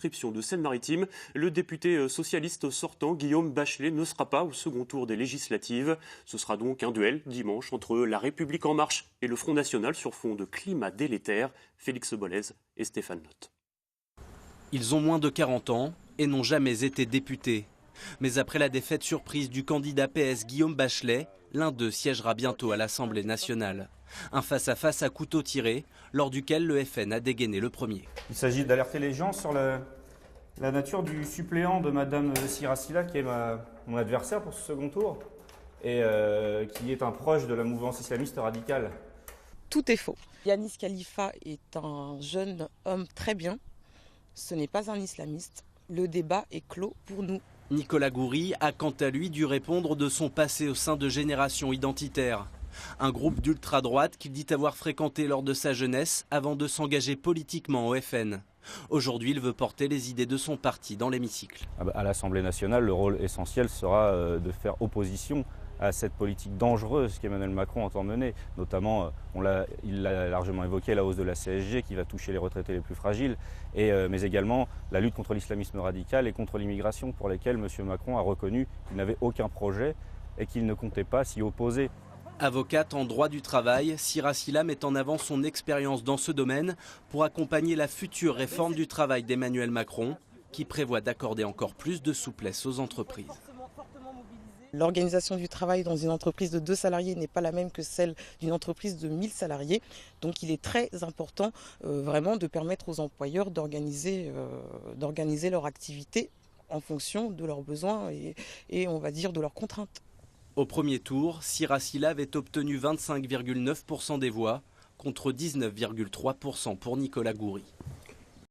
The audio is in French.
circonscription de Seine-Maritime. Le député socialiste sortant, Guillaume Bachelet, ne sera pas au second tour des législatives. Ce sera donc un duel dimanche entre La République En Marche et le Front National sur fond de climat délétère. Félix Bolez et Stéphane Notte. Ils ont moins de 40 ans et n'ont jamais été députés. Mais après la défaite surprise du candidat PS Guillaume Bachelet, l'un d'eux siégera bientôt à l'Assemblée nationale. Un face-à-face à couteau tiré, lors duquel le FN a dégainé le premier. Il s'agit d'alerter les gens sur la nature du suppléant de Madame Siracila, qui est mon adversaire pour ce second tour, et qui est un proche de la mouvance islamiste radicale. Tout est faux. Yanis Khalifa est un jeune homme très bien. Ce n'est pas un islamiste. Le débat est clos pour nous. Nicolas Goury a quant à lui dû répondre de son passé au sein de Génération Identitaire. Un groupe d'ultra-droite qu'il dit avoir fréquenté lors de sa jeunesse avant de s'engager politiquement au FN. Aujourd'hui, il veut porter les idées de son parti dans l'hémicycle. À l'Assemblée nationale, le rôle essentiel sera de faire opposition à cette politique dangereuse qu'Emmanuel Macron entend mener. Notamment, il l'a largement évoqué, la hausse de la CSG qui va toucher les retraités les plus fragiles, mais également la lutte contre l'islamisme radical et contre l'immigration, pour lesquelles M. Macron a reconnu qu'il n'avait aucun projet et qu'il ne comptait pas s'y opposer. Avocate en droit du travail, Siracila met en avant son expérience dans ce domaine pour accompagner la future réforme du travail d'Emmanuel Macron, qui prévoit d'accorder encore plus de souplesse aux entreprises. L'organisation du travail dans une entreprise de 2 salariés n'est pas la même que celle d'une entreprise de 1000 salariés. Donc il est très important vraiment de permettre aux employeurs d'organiser leur activité en fonction de leurs besoins et on va dire de leurs contraintes. Au premier tour, Siracila avait obtenu 25,9% des voix contre 19,3% pour Nicolas Goury.